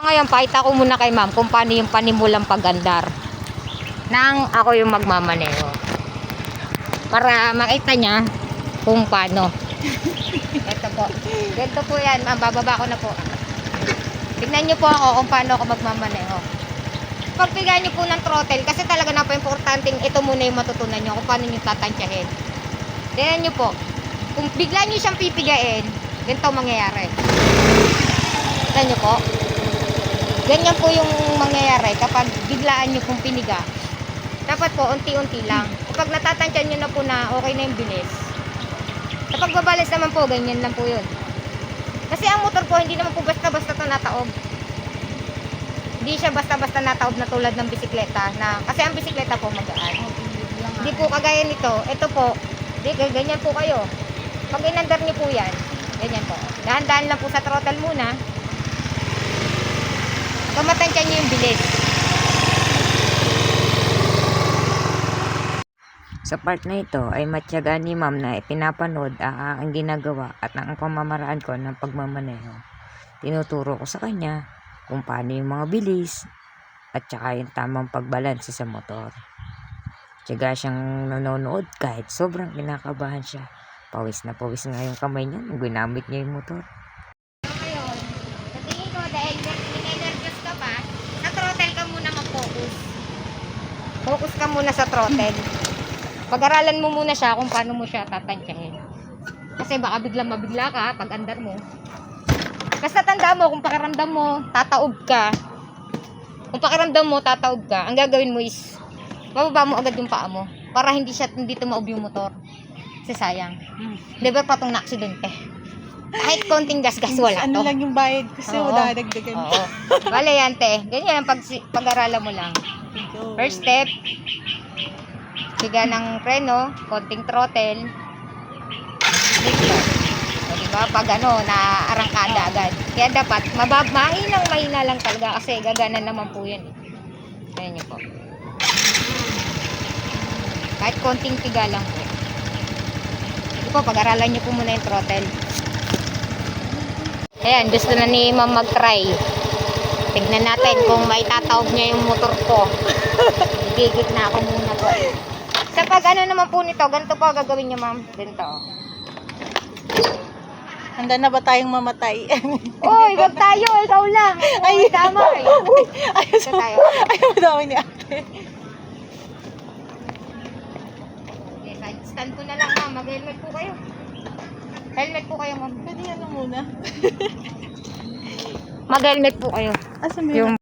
Ngayon, pakita ko muna kay ma'am kung paano yung panimulang pag-andar nang ako yung magmamaneho. Para makita niya kung paano. Ito po. Ganito po yan, ma'am. Bababa ko na po. Tignan niyo po ako kung paano ako magmamaneho. Pagpigaan niyo po ng throttle, kasi talaga napaka-importanting ito muna yung matutunan niyo kung paano niyo tatansyahin. Tignan niyo po. Kung bigla niyo siyang pipigain, ganito mangyayari. Tignan niyo po. Ganyan po yung mangyayari kapag biglaan nyo pong piniga. Dapat po, unti-unti lang. Kapag natatansyan nyo na po na okay na yung bilis. Kapag babalis naman po, ganyan lang po yun. Kasi ang motor po, hindi naman po basta-basta ito nataob. Hindi siya basta-basta nataob na tulad ng bisikleta. Kasi ang bisikleta po magaan. Hindi po kagaya nito. Ito po, ganyan po kayo. Pag inandar nyo po yan, ganyan po. Dahan-dahan lang po sa throttle muna. Kamatansya nyo yung bilis. Sa part na ito ay matyaga ni ma'am na ipinapanood ang ginagawa at ang pamamaraan ko ng pagmamaneho. Tinuturo ko sa kanya kung paano yung mga bilis at saka yung tamang pagbalanse sa motor. Tiyaga siyang nanonood kahit sobrang kinakabahan siya. Pawis na pawis nga yung kamay niya nung ginamit niya yung motor. Ngayon, sa tingin ko dahil sa throttle ka muna mag-focus. Focus ka muna sa throttle. Pag-aralan mo muna siya kung paano mo siya tatansyahin. Kasi baka biglang mabigla ka pag andar mo. Basta tanda mo, kung pakiramdam mo, tataob ka. Kung pakiramdam mo, tataob ka, ang gagawin mo is, bababa mo agad yung paa mo. Para hindi tumaob yung motor. Kasi sayang. Never pa itong na-aksidente. Kahit konting gas-gas, wala to. Ano lang yung bayad kasi wala dagdagan. Oo. Wala yan, te. Ganyan ang pag-aralan mo lang. First step, higa ng preno, konting throttle, o diba? Pag na-arangkada agad. Kaya dapat, mahina lang talaga kasi gagana naman po yan. Ayan nyo po. Kahit konting tiga lang po. Sige po, pag-aralan nyo po muna yung throttle. Ayan, gusto na ni ma'am mag-try. Tignan natin kung may tataob niya yung motor ko. Gigit na ako muna po. Sa pag naman po nito, ganito po gagawin niyo ma'am. Ganito. Handa na ba tayong mamatay? Oy, wag tayo, ikaw lang. Ay, tama eh. Ayos tayo. Ayaw mo daw ni ate. Okay, side stand ko na lang ma'am. Mag-helmet po kayo. Helmet po kayo ma'am. Pwede ano muna? Mag-helmet po kayo. Asa mo Yung